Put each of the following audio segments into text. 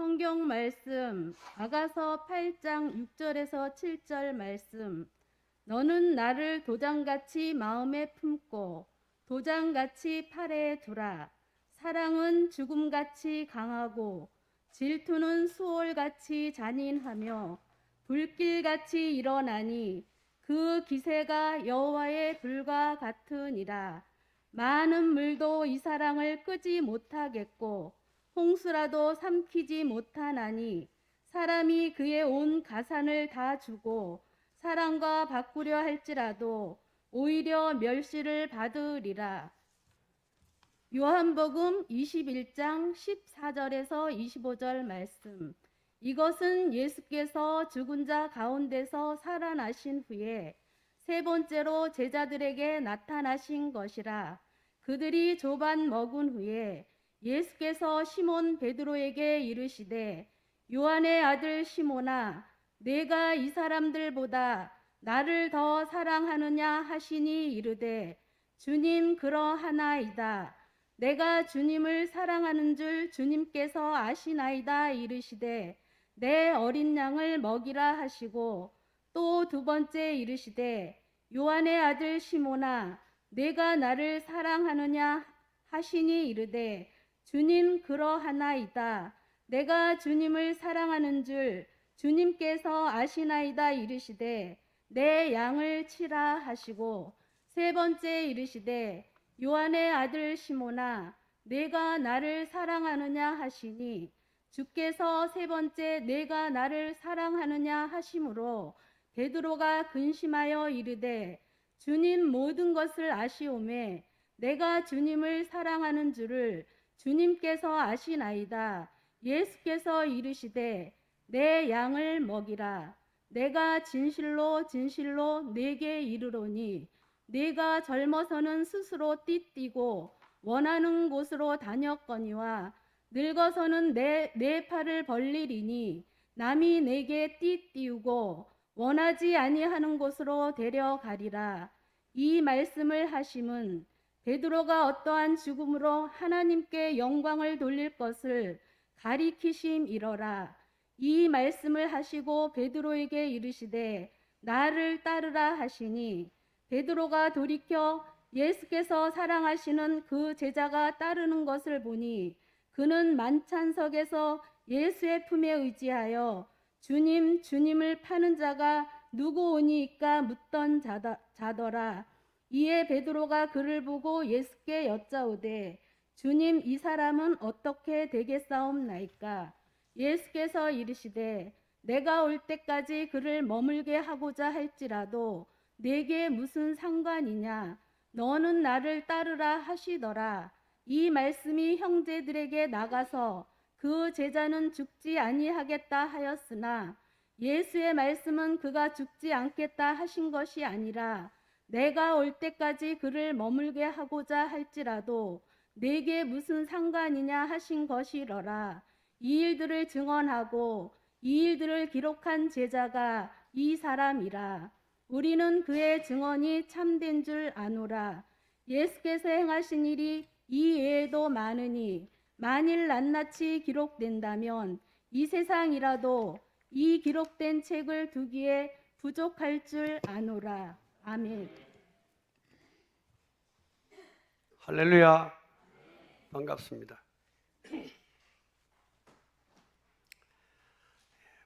성경 말씀 아가서 8장 6절에서 7절 말씀. 너는 나를 도장같이 마음에 품고 도장같이 팔에 두라. 사랑은 죽음같이 강하고 질투는 수월같이 잔인하며 불길같이 일어나니 그 기세가 여호와의 불과 같으니라. 많은 물도 이 사랑을 끄지 못하겠고 홍수라도 삼키지 못하나니 사람이 그의 온 가산을 다 주고 사랑과 바꾸려 할지라도 오히려 멸시를 받으리라. 요한복음 21장 14절에서 25절 말씀. 이것은 예수께서 죽은 자 가운데서 살아나신 후에 세 번째로 제자들에게 나타나신 것이라. 그들이 조반 먹은 후에 예수께서 시몬 베드로에게 이르시되 요한의 아들 시몬아 내가 이 사람들보다 나를 더 사랑하느냐 하시니 이르되 주님 그러하나이다. 내가 주님을 사랑하는 줄 주님께서 아시나이다 이르시되 내 어린 양을 먹이라 하시고 또 두 번째 이르시되 요한의 아들 시몬아 내가 나를 사랑하느냐 하시니 이르되 주님 그러하나이다. 내가 주님을 사랑하는 줄 주님께서 아시나이다 이르시되 내 양을 치라 하시고 세 번째 이르시되 요한의 아들 시몬아 내가 나를 사랑하느냐 하시니 주께서 세 번째 내가 나를 사랑하느냐 하심으로 베드로가 근심하여 이르되 주님 모든 것을 아시오매 내가 주님을 사랑하는 줄을 주님께서 아시나이다. 예수께서 이르시되 내 양을 먹이라. 내가 진실로 진실로 네게 이르노니 네가 젊어서는 스스로 띠띠고 원하는 곳으로 다녔거니와 늙어서는 내 팔을 벌리리니 남이 내게 띠띠우고 원하지 아니하는 곳으로 데려가리라. 이 말씀을 하심은 베드로가 어떠한 죽음으로 하나님께 영광을 돌릴 것을 가리키심이러라. 이 말씀을 하시고 베드로에게 이르시되 나를 따르라 하시니 베드로가 돌이켜 예수께서 사랑하시는 그 제자가 따르는 것을 보니 그는 만찬석에서 예수의 품에 의지하여 주님 주님을 파는 자가 누구오니이까 묻던 자더라. 이에 베드로가 그를 보고 예수께 여짜오되 주님 이 사람은 어떻게 되겠사옵나이까? 예수께서 이르시되 내가 올 때까지 그를 머물게 하고자 할지라도 내게 무슨 상관이냐? 너는 나를 따르라 하시더라. 이 말씀이 형제들에게 나가서 그 제자는 죽지 아니하겠다 하였으나 예수의 말씀은 그가 죽지 않겠다 하신 것이 아니라 내가 올 때까지 그를 머물게 하고자 할지라도 내게 무슨 상관이냐 하신 것이러라. 이 일들을 증언하고 이 일들을 기록한 제자가 이 사람이라. 우리는 그의 증언이 참된 줄 아노라. 예수께서 행하신 일이 이 외에도 많으니 만일 낱낱이 기록된다면 이 세상이라도 이 기록된 책을 두기에 부족할 줄 아노라. 아멘. 할렐루야. 반갑습니다.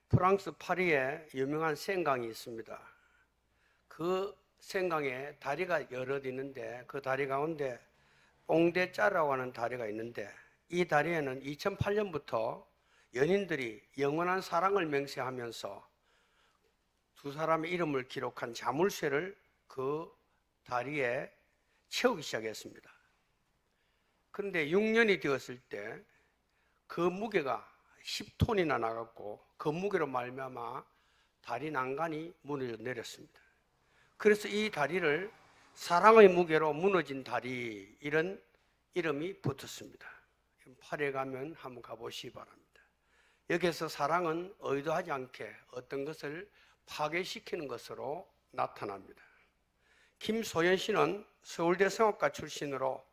프랑스 파리에 유명한 생강이 있습니다. 그 생강에 다리가 여럿 있는데 그 다리 가운데 옹대짜라고 하는 다리가 있는데 이 다리에는 2008년부터 연인들이 영원한 사랑을 맹세하면서 두 사람의 이름을 기록한 자물쇠를 그 다리에 채우기 시작했습니다. 그런데 6년이 되었을 때 그 무게가 10톤이나 나갔고 그 무게로 말미암아 다리 난간이 무너져 내렸습니다. 그래서 이 다리를 사랑의 무게로 무너진 다리 이런 이름이 붙었습니다. 파리에 가면 한번 가보시기 바랍니다. 여기서 사랑은 의도하지 않게 어떤 것을 파괴시키는 것으로 나타납니다. 김소연 씨는 서울대 성악가 출신으로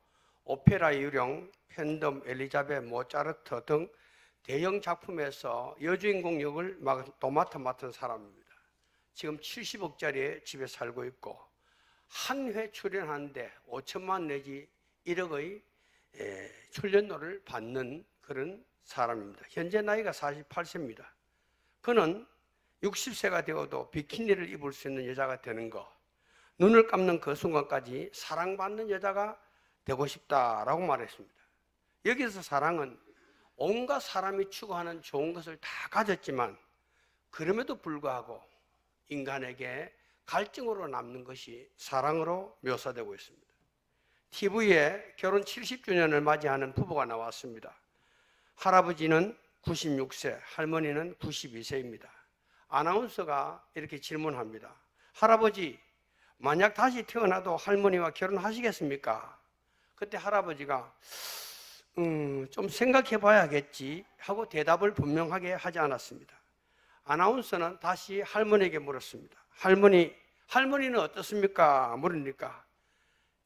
오페라 유령, 팬덤, 엘리자베, 모차르트 등 대형 작품에서 여주인공 역을 막 도맡아 맡은 사람입니다. 지금 70억짜리 집에 살고 있고 한 회 출연하는데 5천만 내지 1억의 출연료를 받는 그런 사람입니다. 현재 나이가 48세입니다. 그는 60세가 되어도 비키니를 입을 수 있는 여자가 되는 거, 눈을 감는 그 순간까지 사랑받는 여자가 되고 싶다라고 말했습니다. 여기서 사랑은 온갖 사람이 추구하는 좋은 것을 다 가졌지만 그럼에도 불구하고 인간에게 갈증으로 남는 것이 사랑으로 묘사되고 있습니다. TV에 결혼 70주년을 맞이하는 부부가 나왔습니다. 할아버지는 96세, 할머니는 92세입니다. 아나운서가 이렇게 질문합니다. 할아버지, 만약 다시 태어나도 할머니와 결혼하시겠습니까? 그때 할아버지가 좀 생각해 봐야겠지 하고 대답을 분명하게 하지 않았습니다. 아나운서는 다시 할머니에게 물었습니다. 할머니는 어떻습니까? 물으니까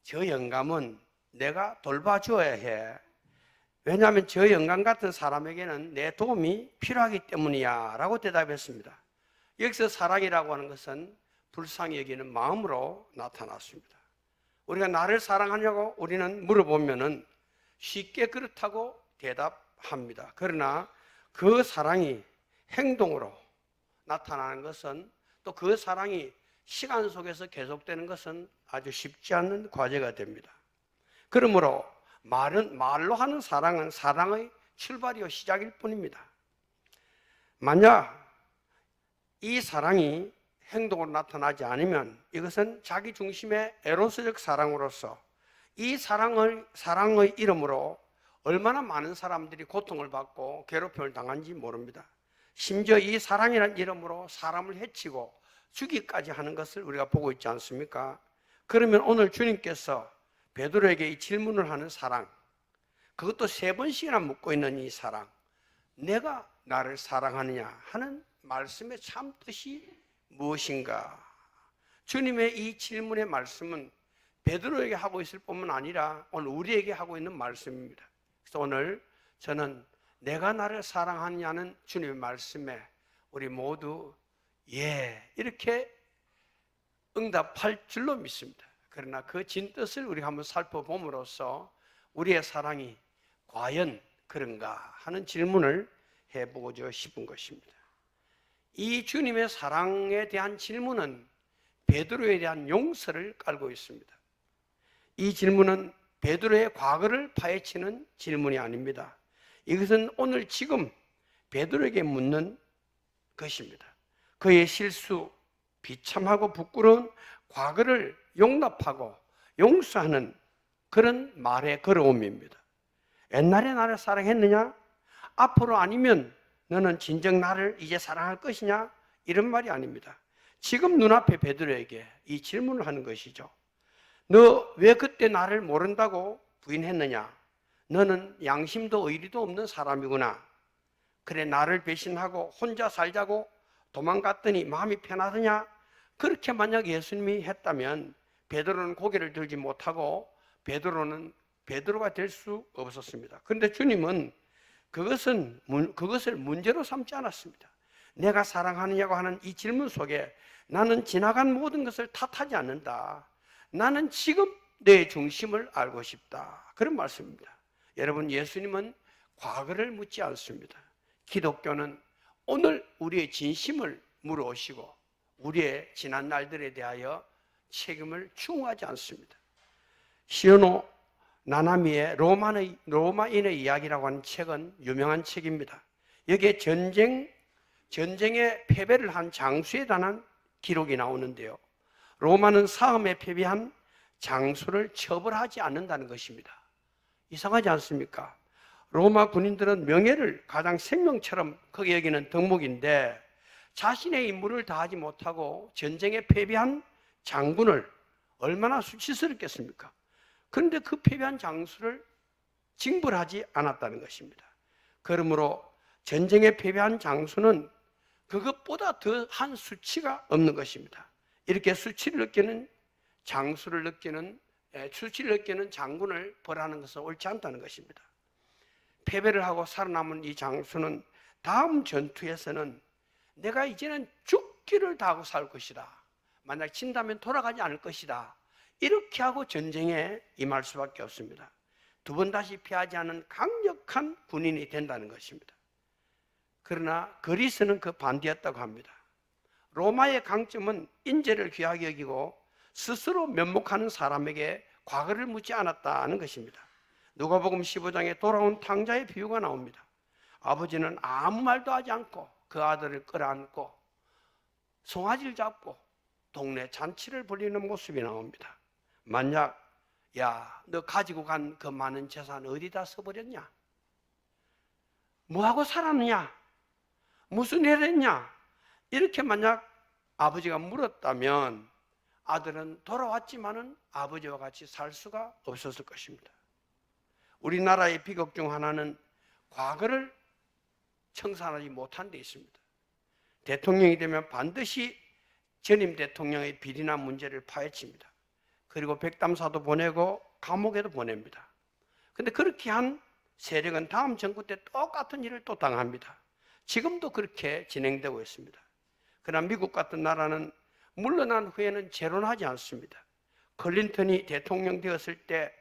저 영감은 내가 돌봐줘야 해. 왜냐하면 저 영감 같은 사람에게는 내 도움이 필요하기 때문이야 라고 대답했습니다. 여기서 사랑이라고 하는 것은 불쌍히 여기는 마음으로 나타났습니다. 우리가 나를 사랑하냐고 우리는 물어보면은 쉽게 그렇다고 대답합니다. 그러나 그 사랑이 행동으로 나타나는 것은 또 그 사랑이 시간 속에서 계속되는 것은 아주 쉽지 않은 과제가 됩니다. 그러므로 말로 하는 사랑은 사랑의 출발이요 시작일 뿐입니다. 만약 이 사랑이 행동으로 나타나지 않으면 이것은 자기 중심의 에로스적 사랑으로서 이 사랑의 이름으로 얼마나 많은 사람들이 고통을 받고 괴롭힘을 당한지 모릅니다. 심지어 이 사랑이라는 이름으로 사람을 해치고 죽이기까지 하는 것을 우리가 보고 있지 않습니까? 그러면 오늘 주님께서 베드로에게 이 질문을 하는 사랑, 그것도 3번씩이나 묻고 있는 이 사랑, 내가 나를 사랑하느냐 하는 말씀의 참 뜻이 무엇인가? 주님의 이 질문의 말씀은 베드로에게 하고 있을 뿐만 아니라 오늘 우리에게 하고 있는 말씀입니다. 그래서 오늘 저는 내가 나를 사랑하느냐는 주님의 말씀에 우리 모두 이렇게 응답할 줄로 믿습니다. 그러나 그 진뜻을 우리가 한번 살펴봄으로써 우리의 사랑이 과연 그런가 하는 질문을 해보고자 싶은 것입니다. 이 주님의 사랑에 대한 질문은 베드로에 대한 용서를 깔고 있습니다. 이 질문은 베드로의 과거를 파헤치는 질문이 아닙니다. 이것은 오늘 지금 베드로에게 묻는 것입니다. 그의 실수, 비참하고 부끄러운 과거를 용납하고 용서하는 그런 말의 걸어옴입니다. 옛날에 나를 사랑했느냐? 앞으로 아니면 너는 진정 나를 이제 사랑할 것이냐? 이런 말이 아닙니다. 지금 눈앞에 베드로에게 이 질문을 하는 것이죠. 너 왜 그때 나를 모른다고 부인했느냐? 너는 양심도 의리도 없는 사람이구나. 그래, 나를 배신하고 혼자 살자고 도망갔더니 마음이 편하더냐? 그렇게 만약 예수님이 했다면 베드로는 고개를 들지 못하고 베드로가 될 수 없었습니다. 그런데 주님은 그것을 문제로 삼지 않았습니다. 내가 사랑하느냐고 하는 이 질문 속에 나는 지나간 모든 것을 탓하지 않는다. 나는 지금 내 중심을 알고 싶다. 그런 말씀입니다. 여러분, 예수님은 과거를 묻지 않습니다. 기독교는 오늘 우리의 진심을 물어오시고 우리의 지난 날들에 대하여 책임을 추궁하지 않습니다. 시오노 나나미의 로마인의 이야기라고 하는 책은 유명한 책입니다. 여기에 전쟁에 패배를 한 장수에 관한 기록이 나오는데요. 로마는 싸움에 패배한 장수를 처벌하지 않는다는 것입니다. 이상하지 않습니까? 로마 군인들은 명예를 가장 생명처럼 크게 여기는 덕목인데 자신의 임무를 다하지 못하고 전쟁에 패배한 장군을 얼마나 수치스럽겠습니까? 그런데 그 패배한 장수를 징벌하지 않았다는 것입니다. 그러므로 전쟁에 패배한 장수는 그것보다 더한 수치가 없는 것입니다. 이렇게 수치를 느끼는 장군을 벌하는 것은 옳지 않다는 것입니다. 패배를 하고 살아남은 이 장수는 다음 전투에서는 내가 이제는 죽기를 다하고 살 것이다. 만약 진다면 돌아가지 않을 것이다. 이렇게 하고 전쟁에 임할 수밖에 없습니다. 두 번 다시 피하지 않은 강력한 군인이 된다는 것입니다. 그러나 그리스는 그 반대였다고 합니다. 로마의 강점은 인재를 귀하게 여기고 스스로 면목하는 사람에게 과거를 묻지 않았다는 것입니다. 누가복음 15장에 돌아온 탕자의 비유가 나옵니다. 아버지는 아무 말도 하지 않고 그 아들을 끌어안고 송아지를 잡고 동네 잔치를 벌이는 모습이 나옵니다. 만약 야, 너 가지고 간 그 많은 재산 어디다 써버렸냐? 뭐하고 살았느냐? 무슨 일을 했냐? 이렇게 만약 아버지가 물었다면 아들은 돌아왔지만은 아버지와 같이 살 수가 없었을 것입니다. 우리나라의 비극 중 하나는 과거를 청산하지 못한 데 있습니다. 대통령이 되면 반드시 전임 대통령의 비리나 문제를 파헤칩니다. 그리고 백담사도 보내고 감옥에도 보냅니다. 그런데 그렇게 한 세력은 다음 정부 때 똑같은 일을 또 당합니다. 지금도 그렇게 진행되고 있습니다. 그러나 미국 같은 나라는 물러난 후에는 재론하지 않습니다. 클린턴이 대통령 되었을 때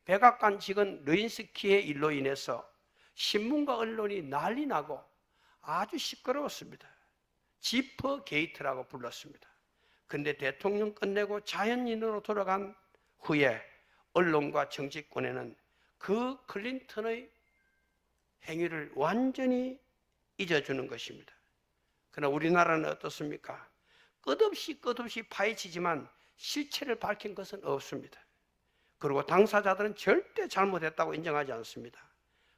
백악관 직원 르인스키의 일로 인해서 신문과 언론이 난리 나고 아주 시끄러웠습니다. 지퍼 게이트라고 불렀습니다. 그런데 대통령 끝내고 자연인으로 돌아간 후에 언론과 정치권에는 그 클린턴의 행위를 완전히 잊어주는 것입니다. 그러나 우리나라는 어떻습니까? 끝없이 파헤치지만 실체를 밝힌 것은 없습니다. 그리고 당사자들은 절대 잘못했다고 인정하지 않습니다.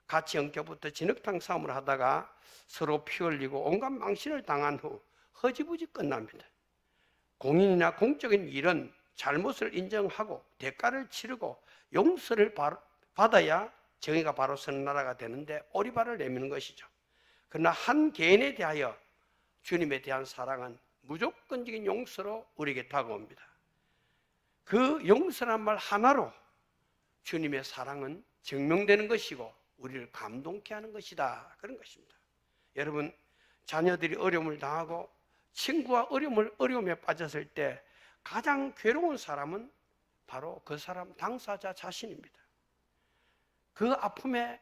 같이 엉켜부터 진흙탕 싸움을 하다가 서로 피 흘리고 온갖 망신을 당한 후 허지부지 끝납니다. 공인이나 공적인 일은 잘못을 인정하고 대가를 치르고 용서를 받아야 정의가 바로 서는 나라가 되는데 오리발을 내미는 것이죠. 그러나 한 개인에 대하여 주님에 대한 사랑은 무조건적인 용서로 우리에게 다가옵니다. 그 용서란 말 하나로 주님의 사랑은 증명되는 것이고 우리를 감동케 하는 것이다, 그런 것입니다. 여러분, 자녀들이 어려움을 당하고 친구와 어려움에 빠졌을 때 가장 괴로운 사람은 바로 그 사람 당사자 자신입니다. 그 아픔에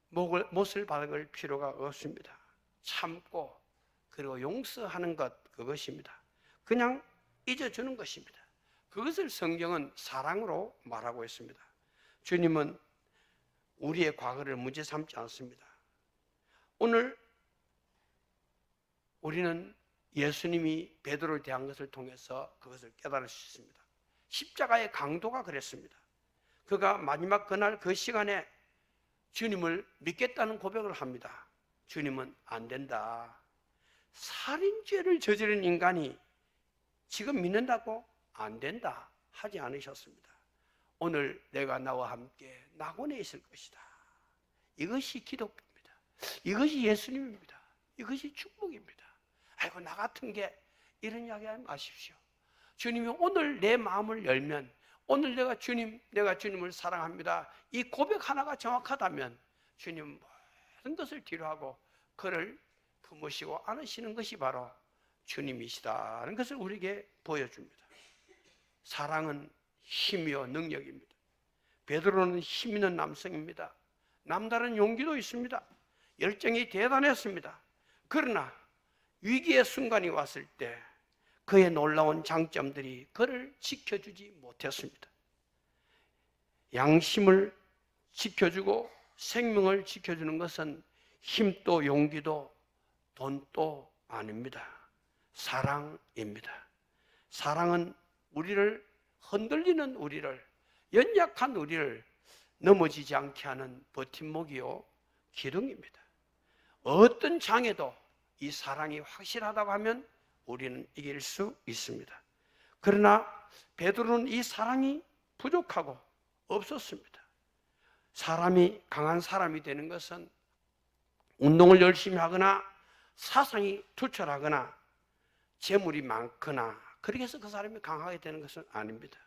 못을 박을 필요가 없습니다. 참고 그리고 용서하는 것, 그것입니다. 그냥 잊어주는 것입니다. 그것을 성경은 사랑으로 말하고 있습니다. 주님은 우리의 과거를 문제 삼지 않습니다. 오늘 우리는 예수님이 베드로를 대한 것을 통해서 그것을 깨달을 수 있습니다. 십자가의 강도가 그랬습니다. 그가 마지막 그날 그 시간에 주님을 믿겠다는 고백을 합니다. 주님은 안 된다. 살인죄를 저지른 인간이 지금 믿는다고? 안 된다 하지 않으셨습니다. 오늘 내가 나와 함께 낙원에 있을 것이다. 이것이 기독교입니다. 이것이 예수님입니다. 이것이 축복입니다. 아이고, 나 같은 게 이런 이야기 하지 마십시오. 주님이 오늘 내 마음을 열면, 오늘 내가 주님을 사랑합니다, 이 고백 하나가 정확하다면 주님 모든 것을 뒤로하고 그를 품으시고 안으시는 것이 바로 주님이시다는 것을 우리에게 보여줍니다. 사랑은 힘이요 능력입니다. 베드로는 힘 있는 남성입니다. 남다른 용기도 있습니다. 열정이 대단했습니다. 그러나 위기의 순간이 왔을 때 그의 놀라운 장점들이 그를 지켜주지 못했습니다. 양심을 지켜주고 생명을 지켜주는 것은 힘도 용기도 돈도 아닙니다. 사랑입니다. 사랑은 우리를 흔들리는 우리를, 연약한 우리를 넘어지지 않게 하는 버팀목이요 기둥입니다. 어떤 장애도 이 사랑이 확실하다고 하면 우리는 이길 수 있습니다. 그러나 베드로는 이 사랑이 부족하고 없었습니다. 사람이 강한 사람이 되는 것은 운동을 열심히 하거나 사상이 투철하거나 재물이 많거나 그렇게 해서 그 사람이 강하게 되는 것은 아닙니다.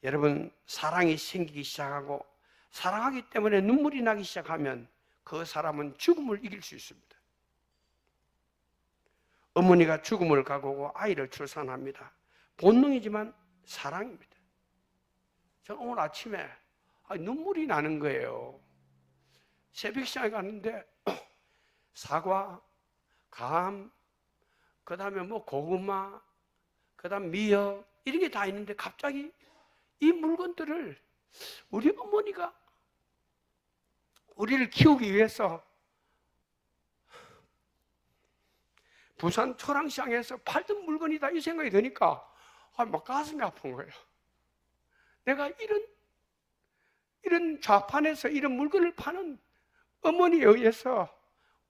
여러분, 사랑이 생기기 시작하고 사랑하기 때문에 눈물이 나기 시작하면 그 사람은 죽음을 이길 수 있습니다. 어머니가 죽음을 각오하고 아이를 출산합니다. 본능이지만 사랑입니다. 저는 오늘 아침에 눈물이 나는 거예요. 새벽 시장에 갔는데 사과, 감그 다음에 뭐 고구마, 그 다음 미역 이런 게 다 있는데 갑자기 이 물건들을 우리 어머니가 우리를 키우기 위해서 부산 초랑시장에서 팔던 물건이다 이 생각이 드니까 막 가슴이 아픈 거예요. 내가 이런 좌판에서 이런 물건을 파는 어머니에 의해서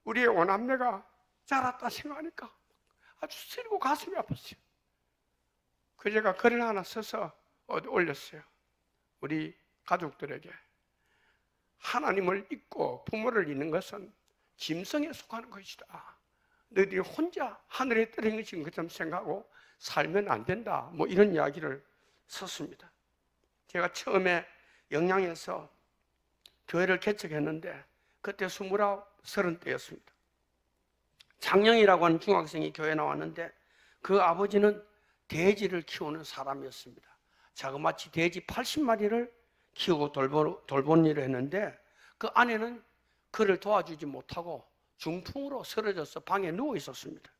우리의 오남매가 자랐다 생각하니까 아주 쓰리고 가슴이 아팠어요. 제가 글을 하나 써서 올렸어요. 우리 가족들에게 하나님을 잊고 부모를 잊는 것은 짐승에 속하는 것이다. 너희들이 혼자 하늘에 떨어진 것인 것처럼 생각하고 살면 안 된다. 뭐 이런 이야기를 썼습니다. 제가 처음에 영양에서 교회를 개척했는데 그때 29, 30대였습니다. 장영이라고 하는 중학생이 교회에 나왔는데 그 아버지는 돼지를 키우는 사람이었습니다. 자그마치 돼지 80마리를 키우고 돌본 일을 했는데 그 아내는 그를 도와주지 못하고 중풍으로 쓰러져서 방에 누워 있었습니다.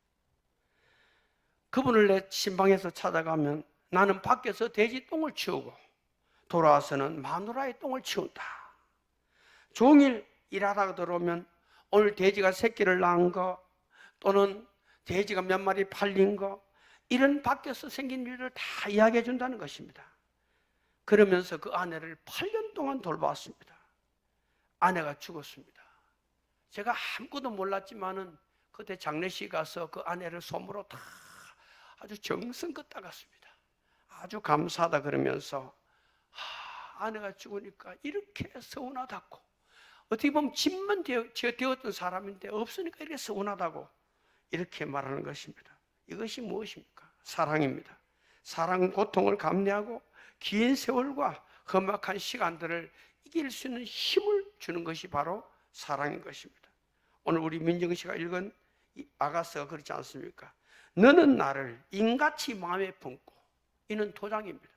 그분을 내 신방에서 찾아가면 나는 밖에서 돼지 똥을 치우고 돌아와서는 마누라의 똥을 치운다. 종일 일하다가 들어오면 오늘 돼지가 새끼를 낳은 거 또는 돼지가 몇 마리 팔린 거 이런 밖에서 생긴 일을 다 이야기해 준다는 것입니다. 그러면서 그 아내를 8년 동안 돌봤습니다. 아내가 죽었습니다. 제가 아무것도 몰랐지만은 그때 장례식 가서 그 아내를 솜으로 다 아주 정성껏 닦았습니다. 아주 감사하다 그러면서 아내가 죽으니까 이렇게 서운하다고, 어떻게 보면 집만 되었던 사람인데 없으니까 이렇게 서운하다고 이렇게 말하는 것입니다. 이것이 무엇입니까? 사랑입니다. 사랑은 고통을 감내하고 긴 세월과 험악한 시간들을 이길 수 있는 힘을 주는 것이 바로 사랑인 것입니다. 오늘 우리 민정 씨가 읽은 아가서가 그렇지 않습니까? 너는 나를 인같이 마음에 품고, 이는 도장입니다.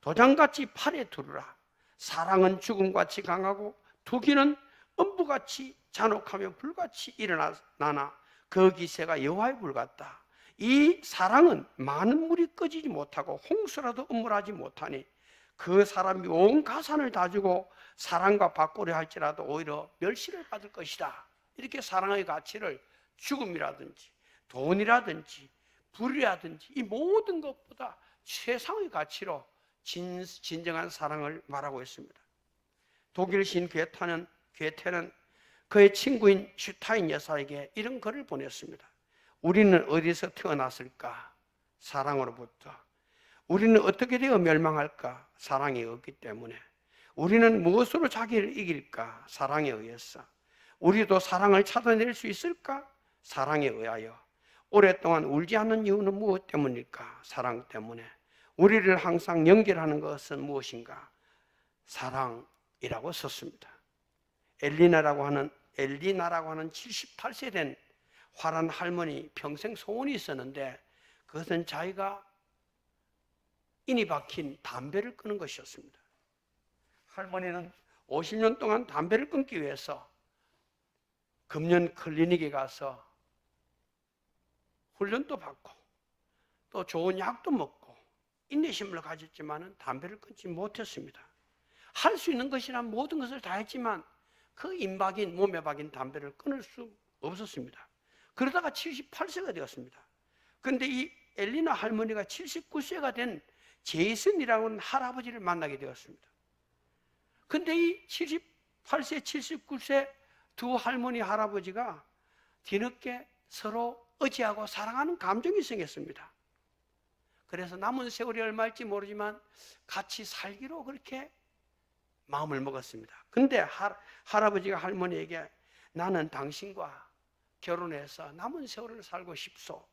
도장같이 팔에 두르라. 사랑은 죽음같이 강하고 투기는 엄부같이 잔혹하며 불같이 일어나나 그 기세가 여호와의 불 같다. 이 사랑은 많은 물이 꺼지지 못하고 홍수라도 음물하지 못하니 그 사람이 온 가산을 다 주고 사랑과 바꾸려 할지라도 오히려 멸시를 받을 것이다. 이렇게 사랑의 가치를 죽음이라든지 돈이라든지 불이라든지 이 모든 것보다 최상의 가치로 진정한 사랑을 말하고 있습니다. 독일 신 괴테는 그의 친구인 슈타인 여사에게 이런 글을 보냈습니다. 우리는 어디서 태어났을까? 사랑으로부터. 우리는 어떻게 되어 멸망할까? 사랑이 없기 때문에. 우리는 무엇으로 자기를 이길까? 사랑에 의해서. 우리도 사랑을 찾아낼 수 있을까? 사랑에 의하여. 오랫동안 울지 않는 이유는 무엇 때문일까? 사랑 때문에. 우리를 항상 연결하는 것은 무엇인가? 사랑이라고 썼습니다. 엘리나라고 하는 78세 된 화란 할머니 평생 소원이 있었는데 그것은 자기가 인이 박힌 담배를 끊는 것이었습니다. 할머니는 50년 동안 담배를 끊기 위해서 금연 클리닉에 가서 훈련도 받고 또 좋은 약도 먹고 인내심을 가졌지만 담배를 끊지 못했습니다. 할 수 있는 것이란 모든 것을 다 했지만 그 몸에 박인 담배를 끊을 수 없었습니다. 그러다가 78세가 되었습니다. 그런데 이 엘리나 할머니가 79세가 된 제이슨이라고 하는 할아버지를 만나게 되었습니다. 그런데 이 78세, 79세 두 할머니, 할아버지가 뒤늦게 서로 의지하고 사랑하는 감정이 생겼습니다. 그래서 남은 세월이 얼마일지 모르지만 같이 살기로 그렇게 마음을 먹었습니다. 근데 할아버지가 할머니에게 나는 당신과 결혼해서 남은 세월을 살고 싶소.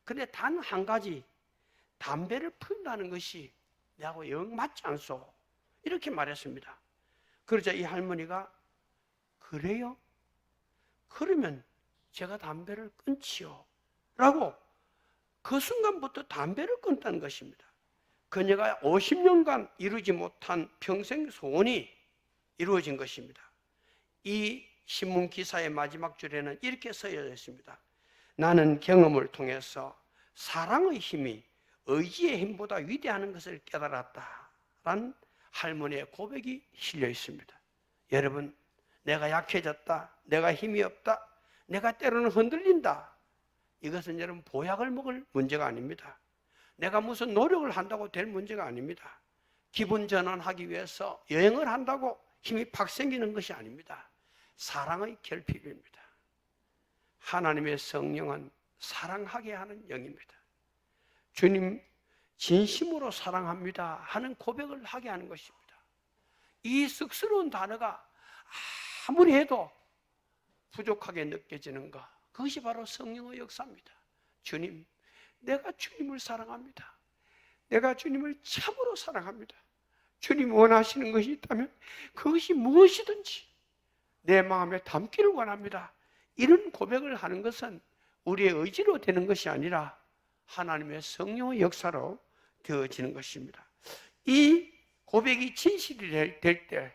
근데 단 한 가지, 담배를 피운다는 것이 나하고 영 맞지 않소. 이렇게 말했습니다. 그러자 이 할머니가 그래요? 그러면 제가 담배를 끊지요. 라고 그 순간부터 담배를 끊었다는 것입니다. 그녀가 50년간 이루지 못한 평생 소원이 이루어진 것입니다. 이 신문 기사의 마지막 줄에는 이렇게 쓰여져 있습니다. 나는 경험을 통해서 사랑의 힘이 의지의 힘보다 위대하는 것을 깨달았다. 라는 할머니의 고백이 실려 있습니다. 여러분, 내가 약해졌다. 내가 힘이 없다. 내가 때로는 흔들린다. 이것은 여러분 보약을 먹을 문제가 아닙니다. 내가 무슨 노력을 한다고 될 문제가 아닙니다. 기분 전환하기 위해서 여행을 한다고 힘이 팍 생기는 것이 아닙니다. 사랑의 결핍입니다. 하나님의 성령은 사랑하게 하는 영입니다. 주님 진심으로 사랑합니다 하는 고백을 하게 하는 것입니다. 이 쑥스러운 단어가 아무리 해도 부족하게 느껴지는 것, 그것이 바로 성령의 역사입니다. 주님, 내가 주님을 사랑합니다. 내가 주님을 참으로 사랑합니다. 주님 원하시는 것이 있다면 그것이 무엇이든지 내 마음에 담기를 원합니다. 이런 고백을 하는 것은 우리의 의지로 되는 것이 아니라 하나님의 성령의 역사로 되어지는 것입니다. 이 고백이 진실이 될 때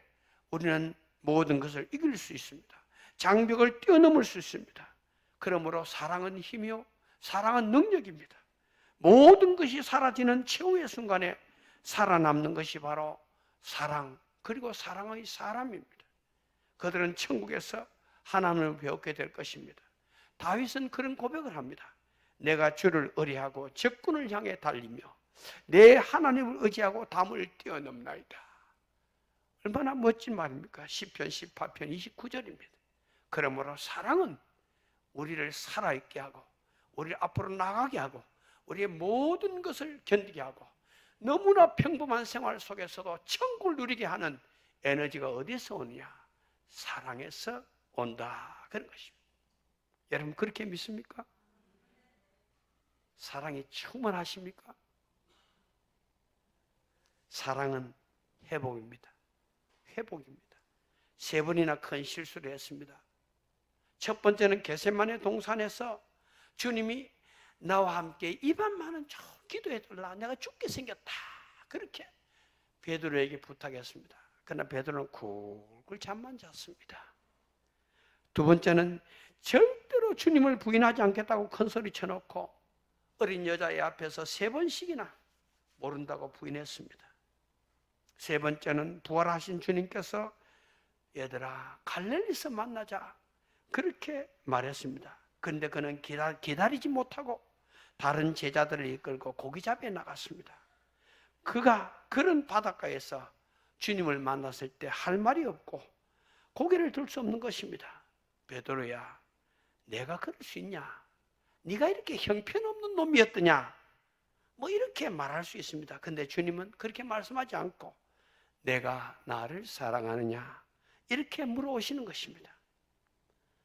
우리는 모든 것을 이길 수 있습니다. 장벽을 뛰어넘을 수 있습니다. 그러므로 사랑은 힘이요 사랑은 능력입니다. 모든 것이 사라지는 최후의 순간에 살아남는 것이 바로 사랑, 그리고 사랑의 사람입니다. 그들은 천국에서 하나님을 배우게 될 것입니다. 다윗은 그런 고백을 합니다. 내가 주를 의뢰하고 적군을 향해 달리며 내 하나님을 의지하고 담을 뛰어넘나이다. 얼마나 멋진 말입니까? 시편 18편 29절입니다. 그러므로 사랑은 우리를 살아있게 하고 우리를 앞으로 나가게 하고 우리의 모든 것을 견디게 하고 너무나 평범한 생활 속에서도 천국을 누리게 하는 에너지가 어디서 오느냐? 사랑에서 온다. 그런 것입니다. 여러분 그렇게 믿습니까? 사랑이 충만하십니까? 사랑은 회복입니다. 회복입니다. 3번이나 큰 실수를 했습니다. 첫 번째는 겟세마네 동산에서 주님이 나와 함께 이 밤만은 좀 기도해달라. 내가 죽게 생겼다. 그렇게 베드로에게 부탁했습니다. 그러나 베드로는 굴굴 잠만 잤습니다. 두 번째는 절대로 주님을 부인하지 않겠다고 큰 소리 쳐놓고 어린 여자의 앞에서 3번씩이나 모른다고 부인했습니다. 세 번째는 부활하신 주님께서 얘들아 갈릴리에서 만나자 그렇게 말했습니다. 그런데 그는 기다리지 못하고 다른 제자들을 이끌고 고기잡이에 나갔습니다. 그가 그런 바닷가에서 주님을 만났을 때 할 말이 없고 고개를 들 수 없는 것입니다. 베드로야, 내가 그럴 수 있냐? 네가 이렇게 형편없는 놈이었더냐? 뭐 이렇게 말할 수 있습니다. 근데 주님은 그렇게 말씀하지 않고 내가 나를 사랑하느냐? 이렇게 물어오시는 것입니다.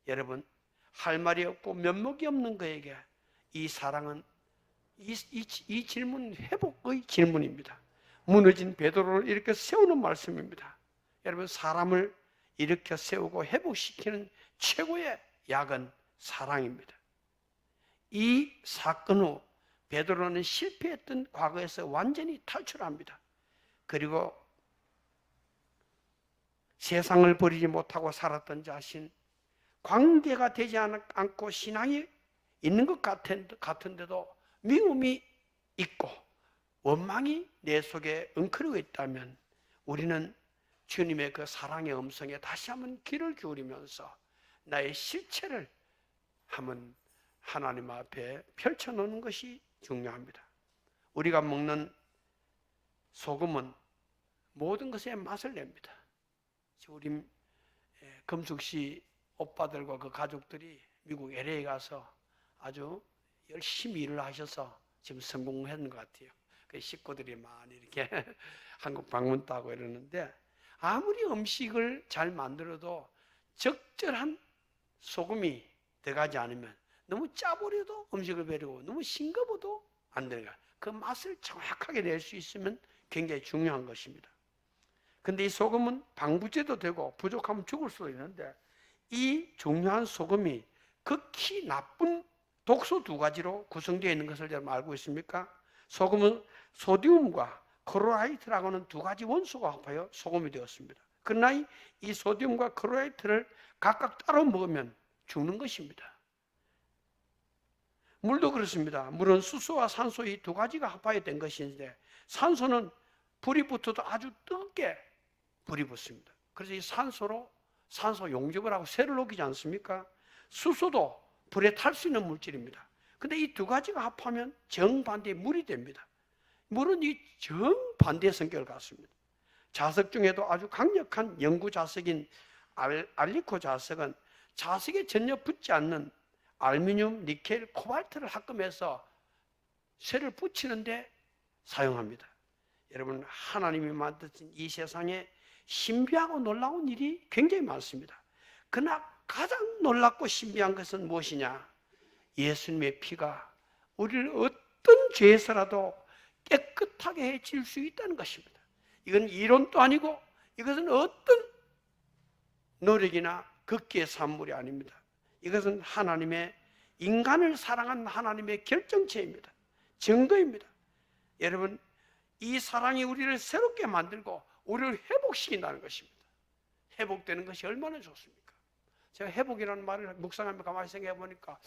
여러분, 할 말이 없고 면목이 없는 그에게 이 사랑은 이 질문은 회복의 질문입니다. 무너진 베드로를 이렇게 세우는 말씀입니다. 여러분, 사람을 일으켜 세우고 회복시키는 최고의 약은 사랑입니다. 이 사건 후 베드로는 실패했던 과거에서 완전히 탈출합니다. 그리고 세상을 버리지 못하고 살았던 자신, 관계가 되지 않고 신앙이 있는 것 같은데도 미움이 있고 원망이 내 속에 엉클리고 있다면 우리는 주님의 그 사랑의 음성에 다시 한번 귀를 기울이면서 나의 실체를 한번 하나님 앞에 펼쳐놓는 것이 중요합니다. 우리가 먹는 소금은 모든 것에 맛을 냅니다. 우리 금숙씨 오빠들과 그 가족들이 미국 LA 가서 아주 열심히 일을 하셔서 지금 성공했는 것 같아요. 그 식구들이 많이 이렇게 한국 방문도 하고 이러는데 아무리 음식을 잘 만들어도 적절한 소금이 들어가지 않으면 너무 짜버려도 음식을 버리고 너무 싱거워도 안 되는 거야. 그 맛을 정확하게 낼 수 있으면 굉장히 중요한 것입니다. 근데 이 소금은 방부제도 되고 부족하면 죽을 수도 있는데 이 중요한 소금이 극히 나쁜 독소 두 가지로 구성되어 있는 것을 여러분 알고 있습니까? 소금은 소디움과 클로라이트라고 하는 두 가지 원소가 합하여 소금이 되었습니다. 그러나 이 소디움과 클로라이트를 각각 따로 먹으면 죽는 것입니다. 물도 그렇습니다. 물은 수소와 산소 이 두 가지가 합하여 된 것인데 산소는 불이 붙어도 아주 뜨겁게 불이 붙습니다. 그래서 이 산소 용접을 하고 쇠를 녹이지 않습니까? 수소도 불에 탈 수 있는 물질입니다. 근데 이 두 가지가 합하면 정반대의 물이 됩니다. 물은 이 정반대의 성격을 갖습니다. 자석 중에도 아주 강력한 영구 자석인 알리코 자석은 자석에 전혀 붙지 않는 알루미늄, 니켈, 코발트를 합금해서 쇠를 붙이는데 사용합니다. 여러분, 하나님이 만드신 이 세상에 신비하고 놀라운 일이 굉장히 많습니다. 그러나 가장 놀랍고 신비한 것은 무엇이냐? 예수님의 피가 우리를 어떤 죄에서라도 깨끗하게 해칠 수 있다는 것입니다. 이건 이론도 아니고 이것은 어떤 노력이나 극기의 산물이 아닙니다. 이것은 하나님의 인간을 사랑한 하나님의 결정체입니다. 증거입니다. 여러분, 이 사랑이 우리를 새롭게 만들고 우리를 회복시킨다는 것입니다. 회복되는 것이 얼마나 좋습니까? 제가 회복이라는 말을 묵상하며 가만히 생각해 보니까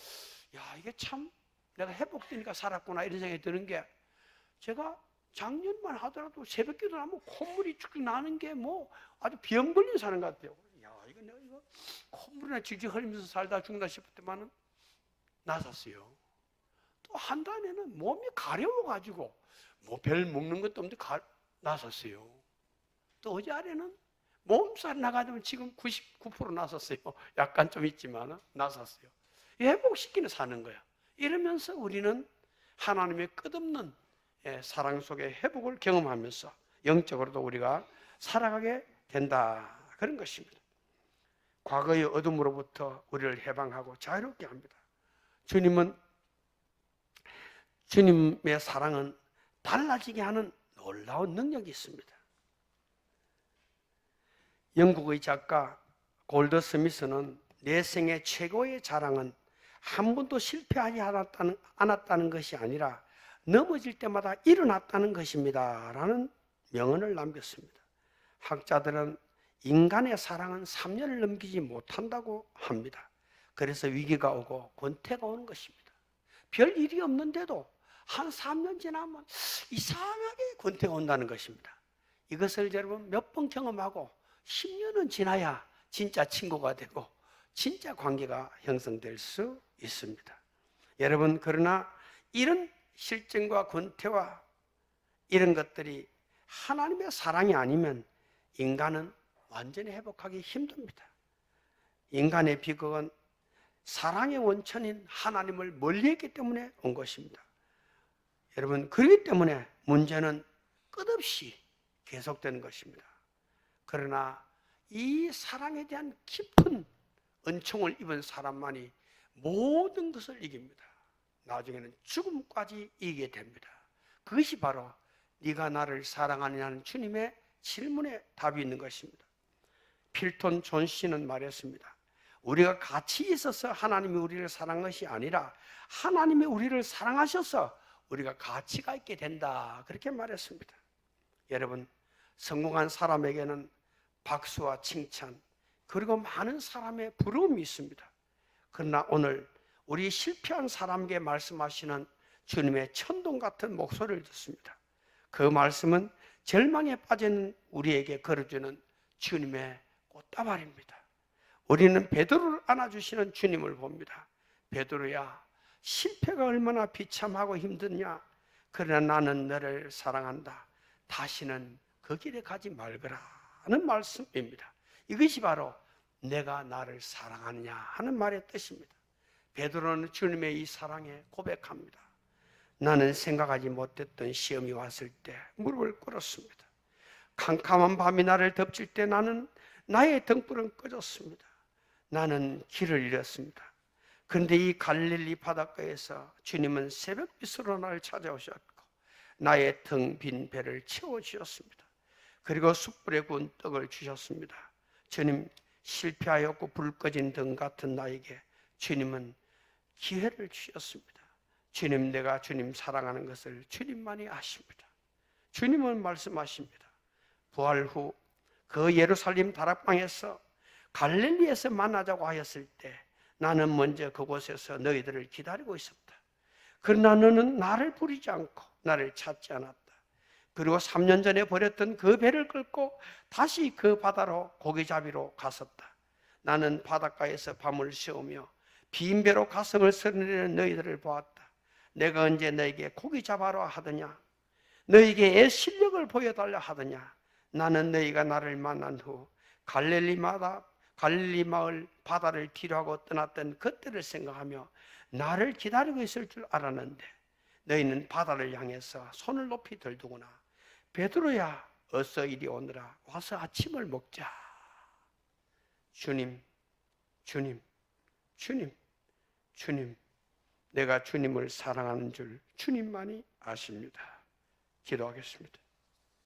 야, 이게 참 내가 회복되니까 살았구나 이런 생각이 드는 게 제가 작년만 하더라도 새벽기도 하면 콧물이 쭉 나는 게 뭐 아주 병 걸린 사람 같아요. 야, 이거 내가 이거 콧물이나 질질 흘리면서 살다 죽나 싶을 때만은 나섰어요. 또 한 달에는 몸이 가려워가지고 뭐 별 먹는 것도 없는데 나섰어요. 또 어제 아래는 몸살 나가지고 지금 99% 나섰어요. 약간 좀 있지만 나섰어요. 회복시키는 사는 거야. 이러면서 우리는 하나님의 끝없는 사랑 속의 회복을 경험하면서 영적으로도 우리가 살아가게 된다. 그런 것입니다. 과거의 어둠으로부터 우리를 해방하고 자유롭게 합니다. 주님의 사랑은 달라지게 하는 놀라운 능력이 있습니다. 영국의 작가 골더 스미스는 내 생의 최고의 자랑은 한 번도 실패하지 않았다는 것이 아니라 넘어질 때마다 일어났다는 것입니다. 라는 명언을 남겼습니다. 학자들은 인간의 사랑은 3년을 넘기지 못한다고 합니다. 그래서 위기가 오고 권태가 오는 것입니다. 별 일이 없는데도 한 3년 지나면 이상하게 권태가 온다는 것입니다. 이것을 여러분 몇 번 경험하고 10년은 지나야 진짜 친구가 되고 진짜 관계가 형성될 수 있습니다. 여러분, 그러나 이런 실증과 권태와 이런 것들이 하나님의 사랑이 아니면 인간은 완전히 회복하기 힘듭니다. 인간의 비극은 사랑의 원천인 하나님을 멀리했기 때문에 온 것입니다. 여러분, 그렇기 때문에 문제는 끝없이 계속되는 것입니다. 그러나 이 사랑에 대한 깊은 은총을 입은 사람만이 모든 것을 이깁니다. 나중에는 죽음까지 이기게 됩니다. 그것이 바로 네가 나를 사랑하느냐는 주님의 질문에 답이 있는 것입니다. 필톤 존 씨는 말했습니다. 우리가 같이 있어서 하나님이 우리를 사랑한 것이 아니라 하나님이 우리를 사랑하셔서 우리가 가치가 있게 된다. 그렇게 말했습니다. 여러분, 성공한 사람에게는 박수와 칭찬 그리고 많은 사람의 부러움이 있습니다. 그러나 오늘 우리 실패한 사람에게 말씀하시는 주님의 천둥 같은 목소리를 듣습니다. 그 말씀은 절망에 빠진 우리에게 걸어주는 주님의 꽃다발입니다. 우리는 베드로를 안아주시는 주님을 봅니다. 베드로야, 실패가 얼마나 비참하고 힘드냐. 그러나 나는 너를 사랑한다. 다시는 그 길에 가지 말거라 하는 말씀입니다. 이것이 바로 내가 나를 사랑하느냐 하는 말의 뜻입니다. 베드로는 주님의 이 사랑에 고백합니다. 나는 생각하지 못했던 시험이 왔을 때 무릎을 꿇었습니다. 캄캄한 밤이 나를 덮칠 때 나의 등불은 꺼졌습니다. 나는 길을 잃었습니다. 그런데 이 갈릴리 바닷가에서 주님은 새벽빛으로 나를 찾아오셨고 나의 텅 빈 배를 채워주셨습니다. 그리고 숯불에 구운 떡을 주셨습니다. 주님, 실패하였고 불 꺼진 등 같은 나에게 주님은 기회를 주셨습니다. 주님, 내가 주님 사랑하는 것을 주님만이 아십니다. 주님은 말씀하십니다. 부활 후 그 예루살렘 다락방에서 갈릴리에서 만나자고 하였을 때 나는 먼저 그곳에서 너희들을 기다리고 있었다. 그러나 너는 나를 부르지 않고 나를 찾지 않았다. 그리고 3년 전에 버렸던 그 배를 끌고 다시 그 바다로 고기잡이로 갔었다. 나는 바닷가에서 밤을 새우며 빈 배로 가슴을 서리는 너희들을 보았다. 내가 언제 너에게 고기 잡아라 하더냐? 너에게 애 실력을 보여달라 하더냐? 나는 너희가 나를 만난 후 갈릴리 마을 바다를 뒤로하고 떠났던 그때를 생각하며 나를 기다리고 있을 줄 알았는데 너희는 바다를 향해서 손을 높이 들더구나. 베드로야, 어서 이리 오너라. 와서 아침을 먹자. 주님, 주님, 주님, 주님. 내가 주님을 사랑하는 줄 주님만이 아십니다. 기도하겠습니다.